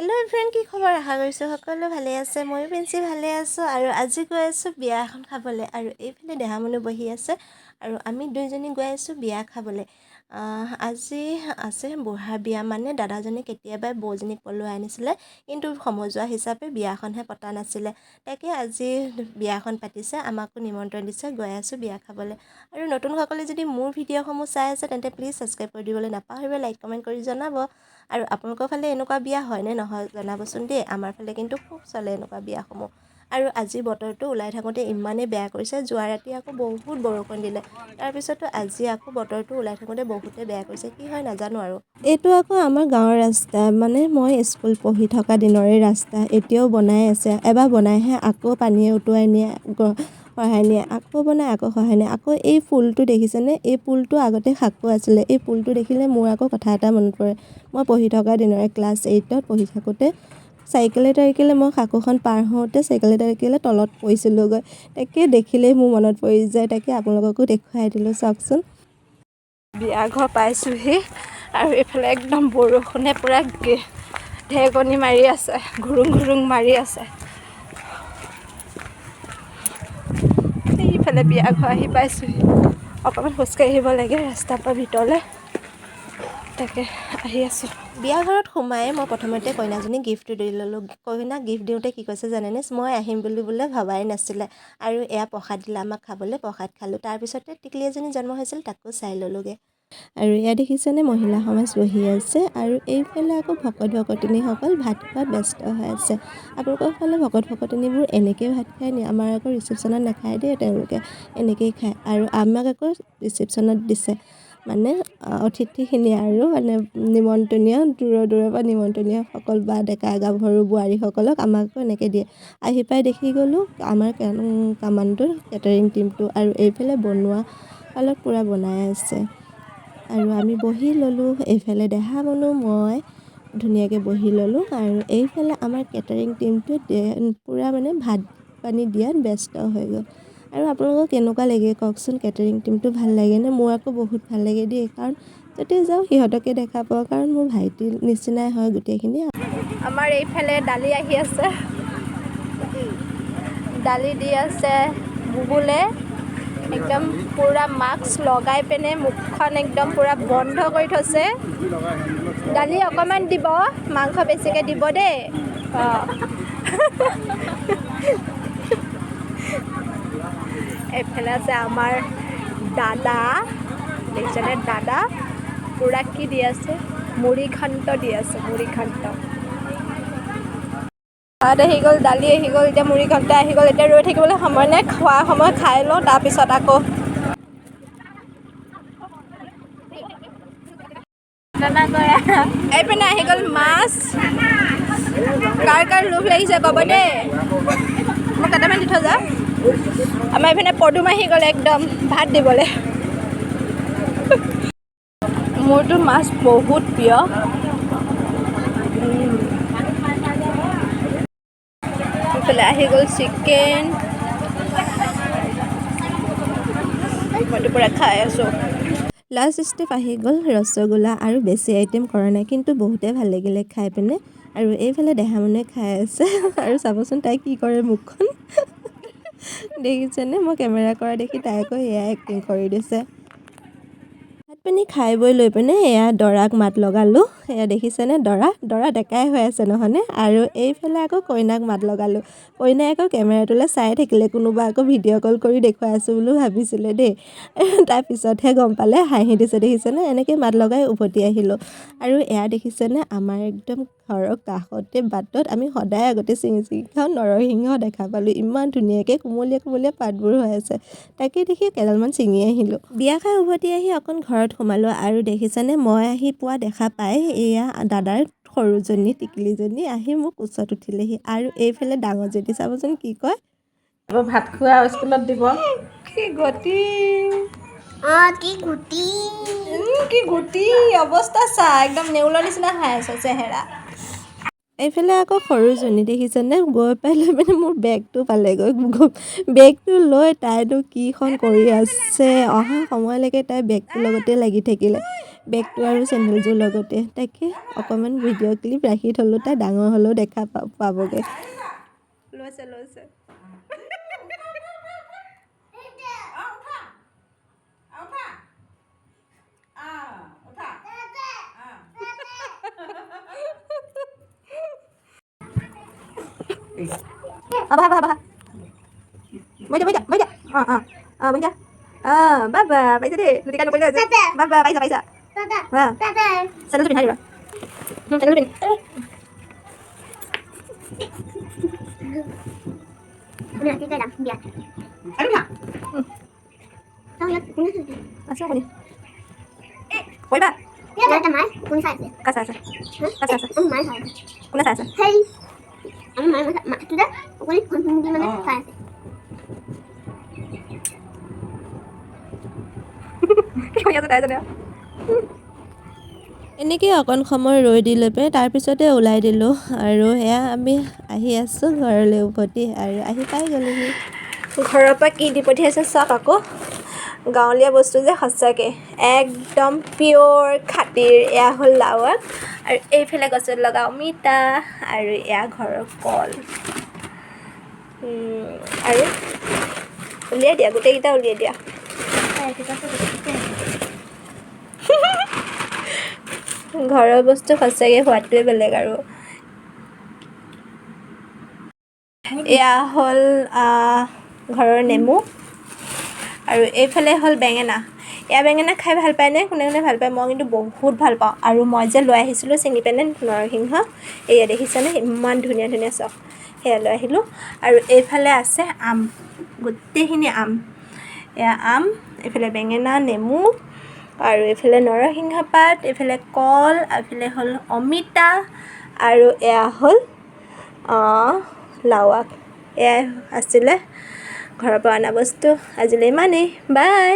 Hello friend की खबर आशा करिছো সকলো ভালে আছে মই পেন্সি ভালে আছো আৰু আজি গৈ আছো বিয়া এখন খাবলে আৰু এইফালে দেহামনু বহি আছে আৰু আমি দুইজনী গৈ আছো বিয়া খাবলে আজি আছে বুঢ়া বিয়া মানে দাদাজনে কেতিয়াবা বৌজনীক পলুৱাই আনিছিলে কিন্তু সমজুৱা হিচাপে বিয়াখনহে পতা নাছিলে তাকে আজি বিয়াখন পাতিছে আমাকো নিমন্ত্ৰণ দিছে গৈ আছো বিয়া খাবলে আৰু নতুন সকলে যদি মোৰ ভিডিঅ'সমূহ চাই আছে তেন্তে প্লিজ সাবস্ক্ৰাইব কৰি দিবলৈ নাপাহৰিব লাইক কমেন্ট কৰি জনাব আৰু আপোনালোকৰ ফালে এনেকুৱা বিয়া হয় নে নহয় জনাবচোন দেই আমাৰ ফালে কিন্তু খুব চলে এনেকুৱা বিয়াসমূহ আৰু আজি বতৰটো ওলাই থাকোতে ইমানে বেয়া কৰিছে যোৱা ৰাতি আকৌ বহুত বৰষুণ দিলে তাৰ পিছতো আজি আকৌ বতৰটো ওলাই থাকোতে বহুতে বেয়া কৰিছে কি হয় নাজানো আৰু এইটো আকৌ আমাৰ গাঁৱৰ ৰাস্তা মানে মই স্কুল পঢ়ি থকা দিনৰে ৰাস্তা এতিয়াও বনাই আছে এবাৰ বনাইহে আকৌ পানীয়ে উটুৱাই নিয়ে খহাই নিয়ে আকৌ বনাই আকৌ খহাই নিয়ে আকৌ এই ফুলটো দেখিছেনে এই ফুলটো আগতে খাকো আছিলে এই ফুলটো দেখিলে মোৰ আকৌ কথা এটা মনত পৰে মই পঢ়ি থকা দিনৰে ক্লাছ 8ত পঢ়ি থাকোতে চাইকেলে মই খাকুখন পাৰ হওঁতে চাইকেলে তলত পৰিছিলোগৈ তাকে দেখিলেই মোৰ মনত পৰি যায় তাকে আপোনালোককো দেখুৱাই দিলো চাওকচোন বিয়া ঘৰ পাইছোহি আৰু এইফালে একদম বৰষুণে পুৰা ঢেকনি মাৰি আছে ঘুৰুং মাৰি আছে এইফালে বিয়া ঘৰ আহি পাইছোহি অকণমান খোজকাঢ়ি আহিব লাগে ৰাস্তাৰ পৰা ভিতৰলৈ তাকে আহি আছো বিয়া ঘৰত সোমাই মই প্ৰথমতে কইনাজনী গিফ্ট দি ললো কইনা গিফ্ট দিওঁতে কি কৈছে জানেনে মই আহিম বুলি বোলে ভাবাই নাছিলে আৰু এয়া প্ৰসাদ দিলে আমাক খাবলৈ প্ৰসাদ খালো তাৰ পিছতে টিকলি এজনী জন্ম হৈছিল তাকো চাই ললোগে আৰু ইয়া দেখিছেনে মহিলা সমাজ বহি আছে আৰু এইফালে আকৌ ভকত ভকতনীসকল ভাত খোৱাত ব্যস্ত হৈ আছে আপোনালোকৰ ফালে ভকত ভকতনীবোৰ এনেকৈ ভাত খায় নি আমাৰ আকৌ ৰিচেপশ্যনত নাখায় দেই তেওঁলোকে এনেকেই খায় আৰু আমাক আকৌ ৰিচেপশ্যনত দিছে মানে অতিথিখিনি আৰু মানে নিমন্ত্ৰণীয় দূৰৰ পৰা নিমন্ত্ৰণীয়সকল বা ডেকা গাভৰু বোৱাৰীসকলক আমাকো এনেকৈ দিয়ে আহি পাই দেখি গ'লোঁ আমাৰ কামাণ্ডৰ কেটাৰিং টিমটো আৰু এইফালে বনোৱা অলপ পূৰা বনাই আছে আৰু আমি বহি ল'লোঁ এইফালে দেহামনু মই ধুনীয়াকৈ বহি ল'লোঁ আৰু এইফালে আমাৰ কেটাৰিং টিমটোৱে পূৰা মানে ভাত পানী দিয়াত ব্যস্ত হৈ গ'ল আৰু আপোনালোকক কেনেকুৱা লাগে কওকচোন কেটাৰিং টিমটো ভাল লাগেনে মোৰ আকৌ বহুত ভাল লাগে দেই কাৰণ যেতিয়া যাওঁ সিহঁতকে দেখা পাওঁ কাৰণ মোৰ ভাইটিৰ নিচিনাই হয় গোটেইখিনি আমাৰ এইফালে দালি আহি আছে দালি দি আছে বুবুলে একদম পুৰা মাস্ক লগাই পিনে মুখখন একদম পুৰা বন্ধ কৰি থৈছে দালি অকণমান দিব মাংস বেছিকৈ দিব দেই এইফালে আছে আমাৰ দাদা দেখিছেনে দাদা পুৰা কি দি আছে মুড়ি ঘণ্ট দি আছে মুড়ি ঘণ্ট ভাত আহি গ'ল দালি আহি গ'ল এতিয়া মুড়ি ঘণ্ট আহি গ'ল এতিয়া ৰৈ থাকিবলৈ সময় নাই খোৱা সময় খাই লওঁ তাৰপিছত আকৌ এইপিনে আহি গ'ল মাছ কাৰ লোভ লাগিছে ক'ব দেই মই কেইটামান দি থৈ যা আমাৰ এইপিনে পদুম আহি গ'ল একদম ভাত দিবলৈ মোৰতো মাছ বহুত প্ৰিয় এইফালে আহি গ'ল চিকেন মইতো পূৰা খাই আছোঁ লাষ্ট ষ্টেপ আহি গ'ল ৰসগোল্লা আৰু বেছি আইটেম কৰা নাই কিন্তু বহুতে ভাল লাগিলে খাই পিনে আৰু এইফালে দেহামনুৱে খাই আছে আৰু চাবচোন তাই কি কৰে মুখখন দেখিছেনে মই কেমেৰা কৰা দেখি তাই আকৌ এয়া এক্টিং কৰি দিছে ভাত পানী খাই বৈ লৈ পিনে এয়া দৰাক মাত লগালোঁ এয়া দেখিছেনে দৰা ডেকাই হৈ আছে নহয়নে আৰু এইফালে আকৌ কইনাক মাত লগালোঁ কইনাই আকৌ কেমেৰাটোলৈ চাই থাকিলে কোনোবা আকৌ ভিডিঅ' কল কৰি দেখুৱাই আছোঁ বুলি ভাবিছিলে দেই তাৰপিছতহে গম পালে হাঁহি দিছে দেখিছেনে এনেকৈ মাত লগাই উভতি আহিলোঁ আৰু এয়া দেখিছেনে আমাৰ একদম ঘৰৰ কাষতে বাটত আমি সদায় আগতে চিঙি খাওঁ নৰসিংহ দেখা পালোঁ ইমান ধুনীয়াকৈ কোমলীয়া পাতবোৰ হৈ আছে তাকে দেখি কেইডালমান ছিঙি আহিলোঁ বিয়া খাই উভতি আহি অকণ ঘৰত সোমালোঁ আৰু দেখিছেনে মই আহি পোৱা দেখা পাই এয়া দাদাৰ সৰুজনী টিকলিজনী আহি মোক কোচত উঠিলেহি আৰু এইফালে ডাঙৰজনী চাবচোন কি কয় ভাত খোৱা স্কুলত দিব কি গতি কি গুটি অৱস্থা চা একদম নেউলৰ নিচিনা হৈ আছে চেহেৰা এইফালে আকৌ সৰুজনী দেখিছেনে গৈ পাইলৈ মানে মোৰ বেগটো পালেগৈ বেগটো লৈ তাইতো কিখন কৰি আছে অহা সময়লৈকে তাই বেগটোৰ লগতে লাগি থাকিলে বেগটো আৰু চেণ্ডেলযোৰ লগতে তাকে অকণমান ভিডিঅ' ক্লিপ ৰাখি থ'লোঁ তাই ডাঙৰ হ'লেও দেখা পাবগৈ লৈছে Abah. Baca. Baca. Baba, baca deh. Lu tikan aja. Baba, baca. Wah. Sandal tu hari. Sandal tu. Ini nanti kita dah biar. Aduh ya. Tahu ya, ini tu. Asal ni. Woi, Ba. Ya, dah mai. Kun sai. Kasa. Mai sai. Kun sai. Hey. Mai tu dah. Kun di mana sai. এনেকৈ অকণ সময় ৰৈ দি লৈ পেলাই তাৰপিছতে ওলাই দিলোঁ আৰু সেয়া আমি আহি আছোঁ ঘৰলৈ উভতি আৰু আহি পাই গ'লোহি ঘৰৰ পৰা কি দি পঠিয়াইছে চাওক আকৌ গাঁৱলীয়া বস্তু যে সঁচাকৈ একদম পিয়'ৰ খাতিৰ এয়া হ'ল লাওয়াক আৰু এইফালে গছত লগা অমিতা আৰু এয়া ঘৰৰ কল আৰু উলিয়াই দিয়া গোটেইকেইটা উলিয়াই দিয়া ঘৰৰ বস্তু সঁচাকৈ সোৱাদটোৱে বেলেগ আৰু এয়া হ'ল ঘৰৰ নেমু আৰু এইফালে হ'ল বেঙেনা এয়া বেঙেনা খাই ভাল পায়নে কোনে ভাল পায় মই কিন্তু বহুত ভাল পাওঁ আৰু মই যে লৈ আহিছিলোঁ চিনি পেনে নৰসিংহ এয়া দেখিছেনে ইমান ধুনীয়া চাওক সেয়া লৈ আহিলোঁ আৰু এইফালে আছে আম গোটেইখিনি আম এয়া আম এইফালে বেঙেনা নেমু আৰু এইফালে নৰসিংহ পাত এইফালে কল এইফালে হ'ল অমিতা আৰু এয়া হ'ল লাওয়াক এয়াই আছিলে ঘৰৰ পৰা অনা বস্তু আজিলৈ ইমানেই বাই